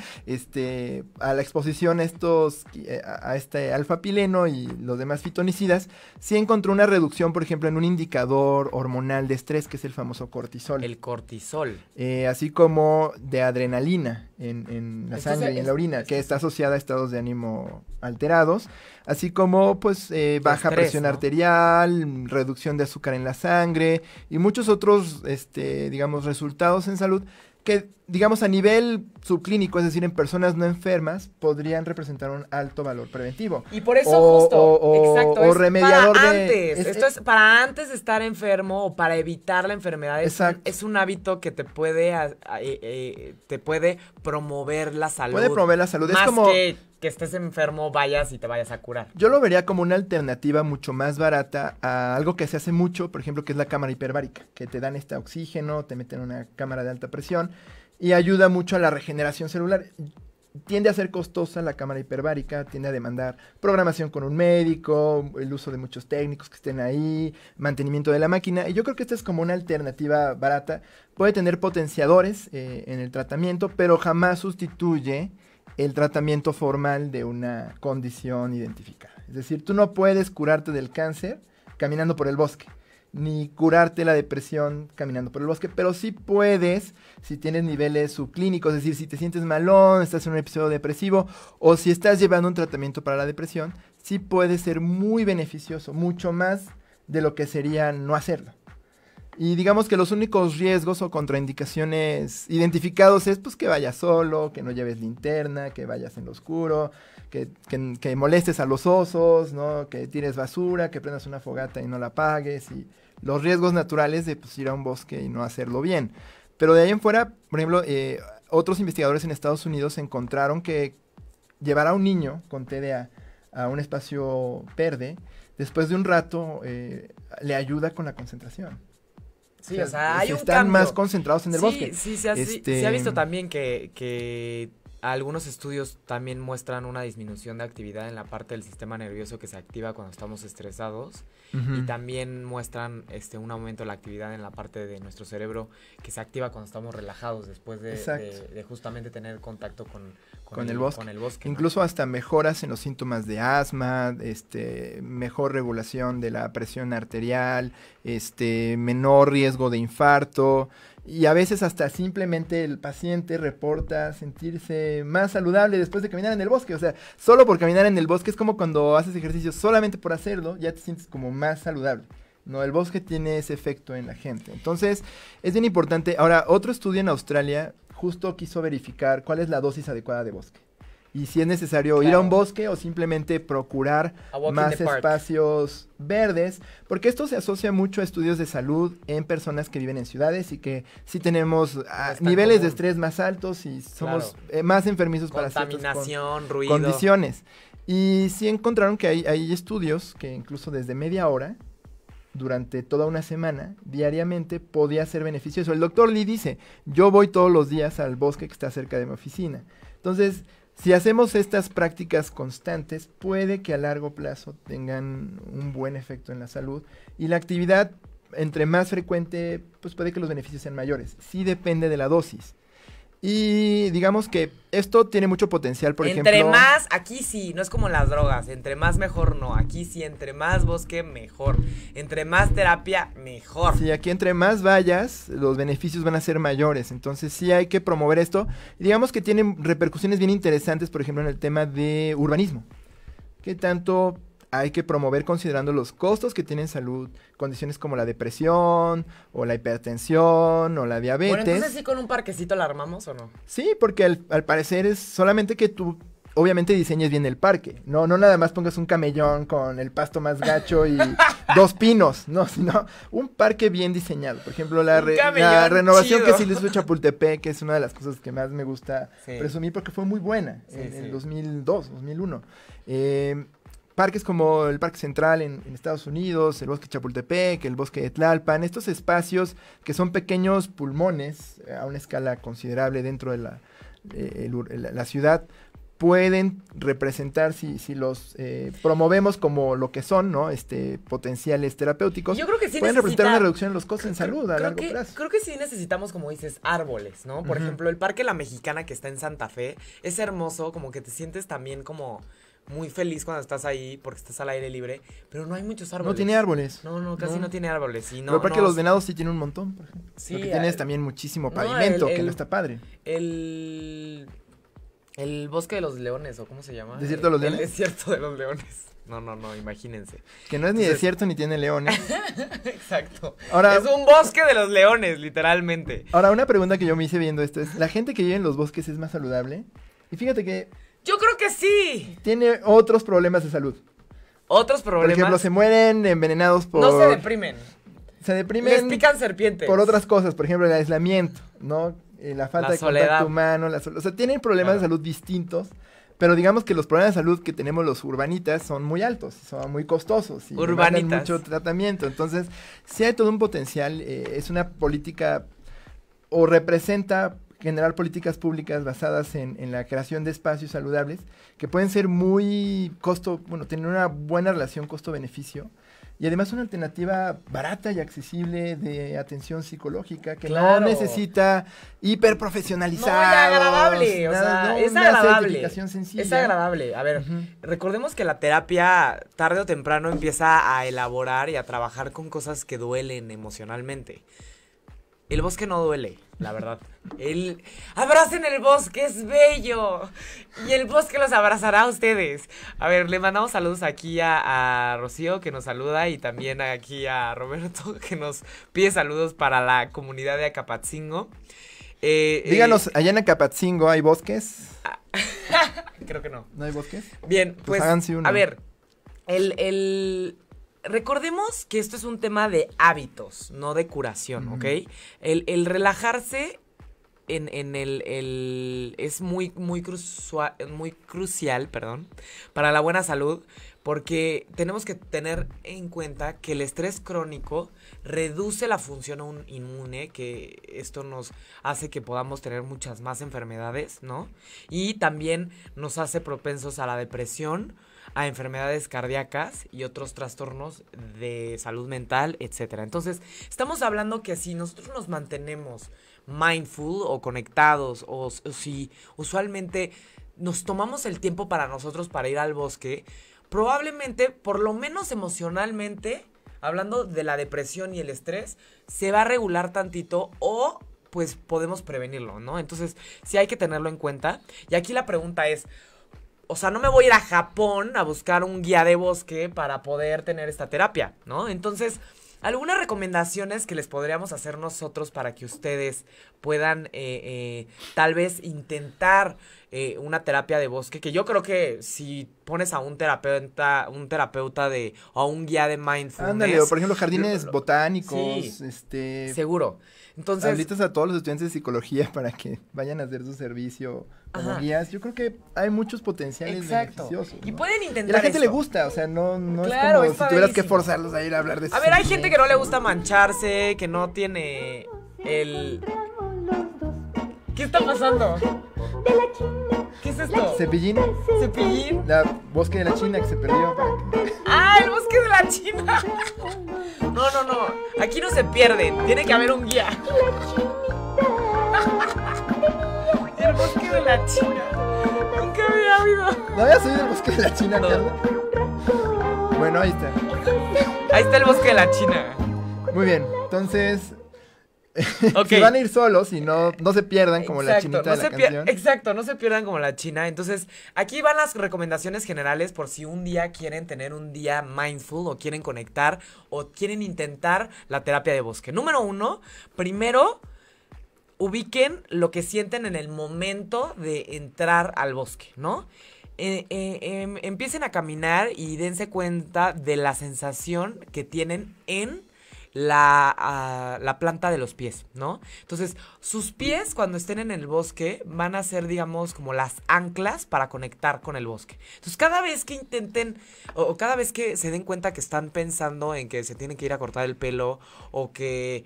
a la exposición a este alfa-pileno y los demás fitonicidas, sí encontró una reducción, por ejemplo, en un indicador hormonal de estrés, que es el famoso cortisol. El cortisol. Así como de adrenalina en la sangre y en la orina, que está asociada a estados de ánimo alterados, así como pues baja estrés, presión ¿no? arterial, reducción de azúcar en la sangre y muchos otros, digamos, resultados en salud que, digamos, a nivel subclínico, es decir, en personas no enfermas, podrían representar un alto valor preventivo. Y por eso exacto, o es remediador para de... antes. Esto es para antes de estar enfermo o para evitar la enfermedad. Es un hábito que te puede promover la salud. Puede promover la salud. Más es como... que estés enfermo, vayas y te vayas a curar. Yo lo vería como una alternativa mucho más barata a algo que se hace mucho, por ejemplo, que es la cámara hiperbárica, que te dan este oxígeno, te meten en una cámara de alta presión y ayuda mucho a la regeneración celular. Tiende a ser costosa la cámara hiperbárica, tiende a demandar programación con un médico, el uso de muchos técnicos que estén ahí, mantenimiento de la máquina, y yo creo que esta es como una alternativa barata. Puede tener potenciadores en el tratamiento, pero jamás sustituye el tratamiento formal de una condición identificada. Es decir, tú no puedes curarte del cáncer caminando por el bosque, ni curarte la depresión caminando por el bosque, pero sí puedes si tienes niveles subclínicos, es decir, si te sientes malón, estás en un episodio depresivo, o si estás llevando un tratamiento para la depresión, sí puede ser muy beneficioso, mucho más de lo que sería no hacerlo. Y digamos que los únicos riesgos o contraindicaciones identificados es pues que vayas solo, que no lleves linterna, que vayas en lo oscuro, que molestes a los osos, ¿no? Que tires basura, que prendas una fogata y no la apagues, y los riesgos naturales de pues, ir a un bosque y no hacerlo bien. Pero de ahí en fuera, por ejemplo, otros investigadores en Estados Unidos encontraron que llevar a un niño con TDA a un espacio verde, después de un rato le ayuda con la concentración. Sí, o sea, hay un están cambio. más concentrados en el bosque. Sí, se ha visto también que algunos estudios también muestran una disminución de actividad en la parte del sistema nervioso que se activa cuando estamos estresados. Y también muestran un aumento de la actividad en la parte de nuestro cerebro que se activa cuando estamos relajados después de justamente tener contacto con el bosque. Incluso hasta mejoras en los síntomas de asma, mejor regulación de la presión arterial, menor riesgo de infarto, y a veces hasta simplemente el paciente reporta sentirse más saludable después de caminar en el bosque. O sea, solo por caminar en el bosque es como cuando haces ejercicio, solamente por hacerlo ya te sientes como más saludable. No, el bosque tiene ese efecto en la gente. Entonces, es bien importante. Ahora, otro estudio en Australia justo quiso verificar cuál es la dosis adecuada de bosque. Y si es necesario ir a un bosque o simplemente procurar más espacios verdes, porque esto se asocia mucho a estudios de salud en personas que viven en ciudades y que sí tenemos niveles de estrés más altos y somos más enfermizos para ciertas ruido, condiciones. Y sí encontraron que hay estudios que incluso desde media hora, durante toda una semana, diariamente, podía ser beneficioso. El doctor Lee dice, yo voy todos los días al bosque que está cerca de mi oficina. Entonces, si hacemos estas prácticas constantes, puede que a largo plazo tengan un buen efecto en la salud. Y la actividad, entre más frecuente, pues puede que los beneficios sean mayores. Sí depende de la dosis. Y digamos que esto tiene mucho potencial, por ejemplo... Entre más, aquí sí, no es como las drogas, entre más mejor no, aquí sí, entre más bosque mejor, entre más terapia mejor. Sí, aquí entre más vayas, los beneficios van a ser mayores, entonces sí hay que promover esto. Y digamos que tiene repercusiones bien interesantes, por ejemplo, en el tema de urbanismo. ¿Qué tanto hay que promover considerando los costos que tienen salud, condiciones como la depresión, o la hipertensión, o la diabetes? Bueno, entonces sí, con un parquecito la armamos, ¿o no? Sí, porque al parecer es solamente que tú, obviamente, diseñes bien el parque. No nada más pongas un camellón con el pasto más gacho y 2 pinos, no, sino un parque bien diseñado. Por ejemplo, la renovación que se le hizo a Chapultepec, que es una de las cosas que más me gusta presumir porque fue muy buena en 2002, 2001. parques como el Parque Central en Estados Unidos, el Bosque Chapultepec, el Bosque de Tlalpan, estos espacios que son pequeños pulmones a una escala considerable dentro de la ciudad, pueden representar, si los promovemos como lo que son, ¿no? Potenciales terapéuticos, Yo creo que sí pueden representar una reducción en los costos en salud a largo plazo. Creo que sí necesitamos, como dices, árboles, ¿no? Por ejemplo, el Parque La Mexicana que está en Santa Fe es hermoso, como que te sientes también como muy feliz cuando estás ahí porque estás al aire libre, pero no hay muchos árboles. No tiene árboles. No, casi no tiene árboles. Y no, pero el Parque no, de los Venados sí tiene un montón, por ejemplo. Sí, Porque tienes también muchísimo pavimento, que no está padre. El Bosque de los Leones, ¿o cómo se llama? ¿Desierto de los Leones? El Desierto de los Leones. No, imagínense. Que no es ni desierto ni tiene leones. Exacto. Ahora, es un bosque de los leones, literalmente. Ahora, una pregunta que yo me hice viendo esto es, ¿la gente que vive en los bosques es más saludable? Y fíjate que Yo creo que sí. tiene otros problemas de salud. Otros problemas. Por ejemplo, se mueren envenenados por... No se deprimen. Se deprimen Les pican serpientes. por otras cosas, por ejemplo, el aislamiento, ¿no? La falta La de soledad. contacto humano, o sea, tienen problemas de salud distintos, pero digamos que los problemas de salud que tenemos los urbanitas son muy altos, son muy costosos y demandan Urbanitas. mucho tratamiento. Entonces, sí hay todo un potencial, es una política o representa generar políticas públicas basadas en la creación de espacios saludables que pueden ser tener una buena relación costo-beneficio. Y además una alternativa barata y accesible de atención psicológica que Claro. no necesita hiperprofesionalizar. No, y agradable, o sea, es agradable. Sencilla. Es agradable. A ver, recordemos que la terapia tarde o temprano empieza a elaborar y a trabajar con cosas que duelen emocionalmente. El bosque no duele, la verdad. Abracen el bosque, es bello. Y el bosque los abrazará a ustedes. A ver, le mandamos saludos aquí a Rocío, que nos saluda, y también aquí a Roberto, que nos pide saludos para la comunidad de Acapatzingo. Díganos, allá en Acapatzingo hay bosques. Creo que no. ¿No hay bosques? Bien, pues háganse uno. a ver, recordemos que esto es un tema de hábitos, no de curación, ¿ok? El relajarse es muy crucial, para la buena salud, porque tenemos que tener en cuenta que el estrés crónico reduce la función inmune, que esto nos hace que podamos tener muchas más enfermedades, ¿no? Y también nos hace propensos a la depresión, a enfermedades cardíacas y otros trastornos de salud mental, etcétera. Entonces, estamos hablando que si nosotros nos mantenemos mindful o conectados, o si usualmente nos tomamos el tiempo para nosotros para ir al bosque, probablemente, por lo menos emocionalmente, hablando de la depresión y el estrés, se va a regular tantito o pues podemos prevenirlo, ¿no? Entonces, sí hay que tenerlo en cuenta. Y aquí la pregunta es, o sea, no me voy a ir a Japón a buscar un guía de bosque para poder tener esta terapia, ¿no? Entonces, algunas recomendaciones que les podríamos hacer nosotros para que ustedes puedan tal vez intentar una terapia de bosque, que yo creo que si pones a un terapeuta o a un guía de mindfulness. Ándale, o por ejemplo, jardines botánicos, sí, seguro. Entonces, habilitas a todos los estudiantes de psicología para que vayan a hacer su servicio como guías. Yo creo que hay muchos potenciales beneficiosos, ¿no? Y pueden intentar y a la gente eso. le gusta, o sea, no Claro, es es como si tuvieras que padrísimo. forzarlos a ir a hablar de A ver, hay gente que no le gusta mancharse, que no tiene el... ¿Qué está pasando? ¿Qué es esto? Cepillín, ¿Cepillín? la bosque de la China que se perdió. ¡Ah, el bosque de la China! No. Aquí no se pierden. Tiene que haber un guía. El bosque de la China. Nunca había habido. ¿No habías oído el bosque de la China, No. Carla? Bueno, ahí está. Ahí está el bosque de la China. Muy bien, entonces... Ok. Si van a ir solos y no se pierdan como la chinita de la canción. Exacto, no se pierdan como la China. Entonces, aquí van las recomendaciones generales por si un día quieren tener un día mindful o quieren conectar o quieren intentar la terapia de bosque. Número 1, primero, ubiquen lo que sienten en el momento de entrar al bosque, ¿no? Empiecen a caminar y dense cuenta de la sensación que tienen en la planta de los pies, ¿no? Entonces, sus pies cuando estén en el bosque van a ser, digamos, como las anclas para conectar con el bosque. Entonces, cada vez que intenten o cada vez que se den cuenta que están pensando en que se tienen que ir a cortar el pelo o que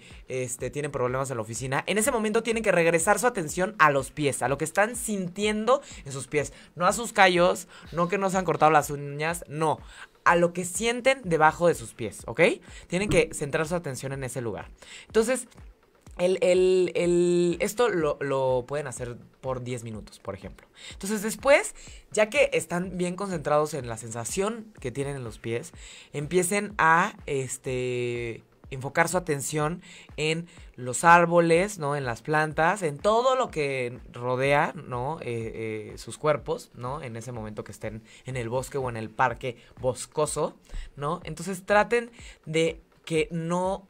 tienen problemas en la oficina, en ese momento tienen que regresar su atención a los pies, a lo que están sintiendo en sus pies, no a sus callos, no que no se han cortado las uñas, no, a lo que sienten debajo de sus pies, ¿ok? Tienen que centrar su atención en ese lugar. Entonces, esto lo pueden hacer por 10 minutos, por ejemplo. Entonces después, ya que están bien concentrados en la sensación que tienen en los pies, empiecen a enfocar su atención en los árboles, ¿no? En las plantas, en todo lo que rodea, ¿no? Sus cuerpos, ¿no? En ese momento que estén en el bosque o en el parque boscoso, ¿no? Entonces traten de que no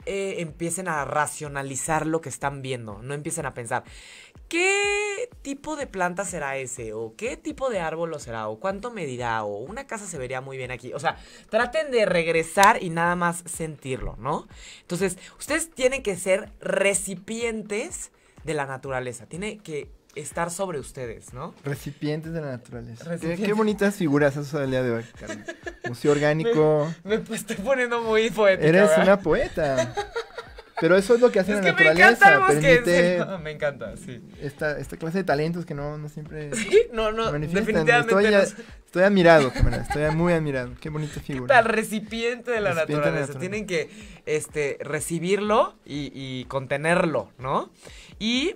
empiecen a racionalizar lo que están viendo, no empiecen a pensar ¿qué tipo de planta será ese? ¿O qué tipo de árbol lo será? ¿O cuánto medirá? ¿O una casa se vería muy bien aquí? O sea, traten de regresar y nada más sentirlo, ¿no? Entonces, ustedes tienen que ser recipientes de la naturaleza. Tiene que estar sobre ustedes, ¿no? Recipientes de la naturaleza. Recipientes. Qué bonitas figuras has usado el día de hoy, Carmen. Museo orgánico. Me estoy poniendo muy poética. Eres ¿verdad? una poeta. Pero eso es lo que hace Es la que me naturaleza. encanta el bosque, en Permite serio. Me encanta, sí. esta clase de talentos que no siempre Sí, no, manifiestan. definitivamente Estoy admirado, Carmen. Estoy muy admirado. Qué bonita figura. Al recipiente de la Recipiente de la naturaleza. Tienen que recibirlo y contenerlo, ¿no? Y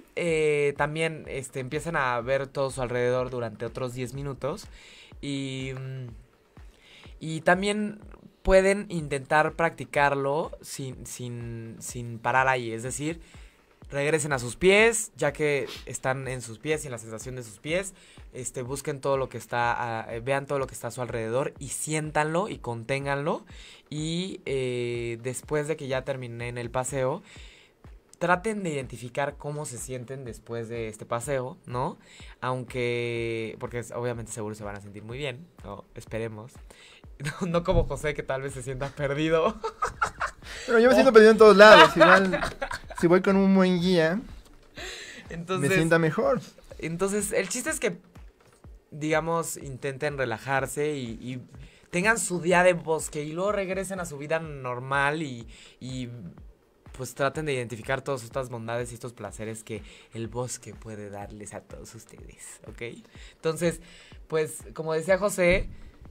también empiezan a ver todo su alrededor durante otros 10 minutos. Y también pueden intentar practicarlo sin parar ahí. Es decir, regresen a sus pies, ya que están en sus pies y en la sensación de sus pies. Busquen todo lo que está, vean todo lo que está a su alrededor y siéntanlo y conténganlo. Y después de que ya terminen el paseo, traten de identificar cómo se sienten después de este paseo, ¿no? Porque obviamente seguro se van a sentir muy bien, ¿no? Esperemos. No como José, que tal vez se sienta perdido. Pero yo me siento perdido en todos lados. Igual, si voy con un buen guía, Entonces, me sienta mejor. Entonces, el chiste es que, digamos, intenten relajarse y tengan su día de bosque y luego regresen a su vida normal y pues traten de identificar todas estas bondades y estos placeres que el bosque puede darles a todos ustedes, ¿ok? Entonces, pues, como decía José,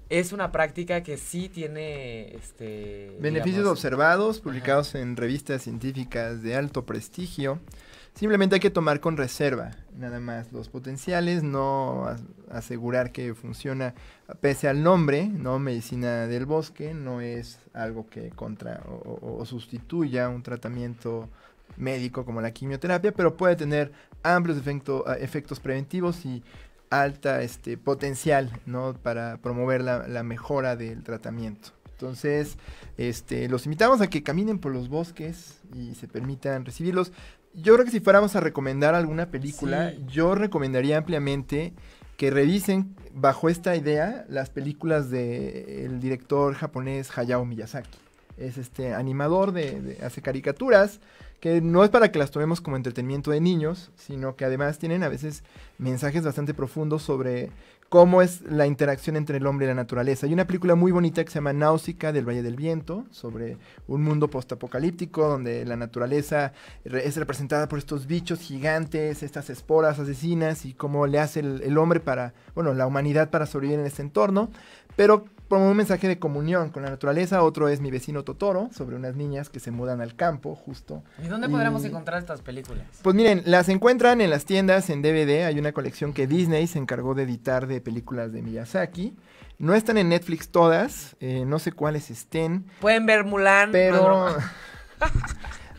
es una práctica que sí tiene, Beneficios digamos, observados, publicados en revistas científicas de alto prestigio. Simplemente hay que tomar con reserva, nada más, los potenciales, no asegurar que funciona pese al nombre, ¿no? Medicina del bosque, no es algo que o sustituya un tratamiento médico como la quimioterapia, pero puede tener amplios efectos preventivos y alta potencial, ¿no? Para promover la mejora del tratamiento. Entonces, los invitamos a que caminen por los bosques y se permitan recibirlos. Yo creo que si fuéramos a recomendar alguna película, Sí. yo recomendaría ampliamente que revisen bajo esta idea las películas del director japonés Hayao Miyazaki. Es animador hace caricaturas, que no es para que las tomemos como entretenimiento de niños, sino que además tienen a veces mensajes bastante profundos sobre cómo es la interacción entre el hombre y la naturaleza. Hay una película muy bonita que se llama Náusica del Valle del Viento, sobre un mundo postapocalíptico donde la naturaleza es representada por estos bichos gigantes, estas esporas asesinas y cómo le hace el hombre la humanidad para sobrevivir en este entorno, pero como un mensaje de comunión con la naturaleza. Otro es Mi vecino Totoro, sobre unas niñas que se mudan al campo, justo. ¿Y dónde podremos encontrar estas películas? Pues miren, las encuentran en las tiendas en DVD. Hay una colección que Disney se encargó de editar de películas de Miyazaki. No están en Netflix todas, no sé cuáles estén. Pueden ver Mulan. Pero,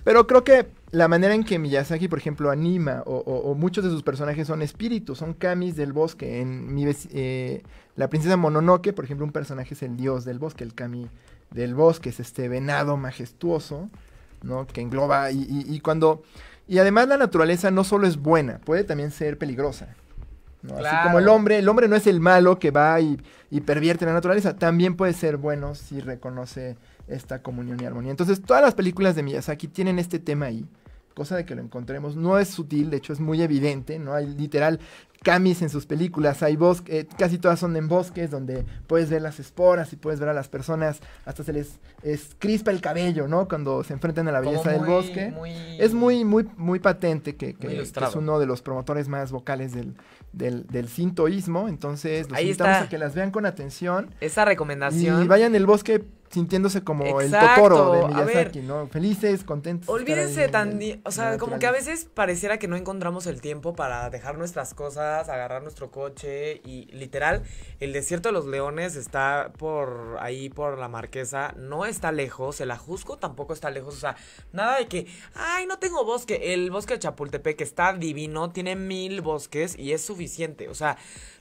pero creo que la manera en que Miyazaki, por ejemplo, anima o muchos de sus personajes son espíritus, son kamis del bosque. La princesa Mononoke, por ejemplo, un personaje es el dios del bosque, el kami del bosque, es este venado majestuoso, ¿no? Que engloba y además la naturaleza no solo es buena, puede también ser peligrosa, ¿no? Claro. Así como el hombre no es el malo que va y pervierte la naturaleza, también puede ser bueno si reconoce esta comunión y armonía. Entonces, todas las películas de Miyazaki tienen este tema ahí, cosa de que lo encontremos. No es sutil, de hecho es muy evidente, ¿no? Hay literal camis en sus películas, hay casi todas son en bosques donde puedes ver las esporas y puedes ver a las personas, hasta se les crispa el cabello, ¿no? Cuando se enfrentan a la belleza del bosque. Es muy patente que es uno de los promotores más vocales del sintoísmo. Entonces los invitamos a que las vean con atención. Esa recomendación. Y vayan al bosque sintiéndose como el Totoro de Miyazaki, ¿no? Felices, contentos. Olvídense o sea, como que a veces pareciera que no encontramos el tiempo para dejar nuestras cosas, agarrar nuestro coche y literal, el Desierto de los Leones está por ahí, por la Marquesa, no está lejos, el Ajusco tampoco está lejos, o sea, nada de que, ay, no tengo bosque, el bosque de Chapultepec está divino, tiene 1000 bosques y es suficiente, o sea,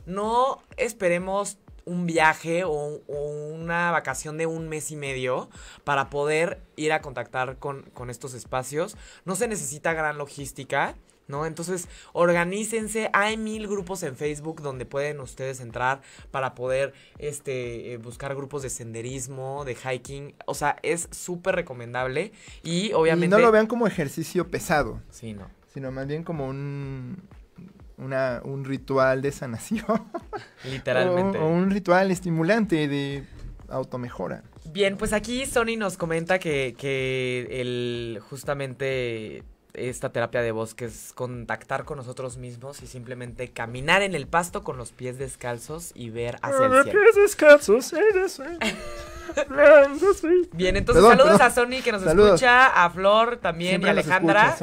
no esperemos un viaje o una vacación de 1 mes y medio para poder ir a contactar con estos espacios. No se necesita gran logística, ¿no? Entonces, organícense. Hay 1000 grupos en Facebook donde pueden ustedes entrar para poder buscar grupos de senderismo, de hiking. O sea, es súper recomendable. Y obviamente... Y no lo vean como ejercicio pesado. Sí, no. Sino más bien como un ritual de sanación. Literalmente. O un ritual estimulante de automejora. Bien, pues aquí Sony nos comenta que justamente esta terapia de bosque es contactar con nosotros mismos y simplemente caminar en el pasto con los pies descalzos y ver hacia el cielo. Pies descalzos, Bien, entonces saludos a Sony que nos escucha, a Flor también siempre y a Alejandra.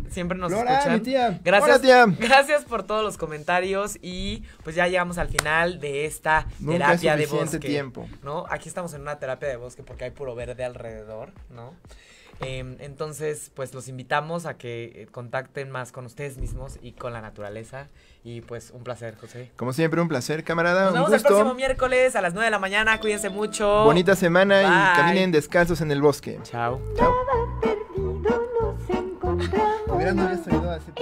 Siempre nos Flora, escuchan. Mi tía. Gracias, Hola, tía. Gracias por todos los comentarios y pues ya llegamos al final de esta terapia de bosque. Tiempo. ¿No? Aquí estamos en una terapia de bosque porque hay puro verde alrededor, ¿no? Entonces, pues los invitamos a que contacten más con ustedes mismos y con la naturaleza. Y pues un placer, José. Como siempre, un placer, camarada. Nos vemos el próximo miércoles a las 9 de la mañana. Cuídense mucho. Bonita semana. Bye. Y caminen descalzos en el bosque. Chao. Chao. Hubiera no había salido así.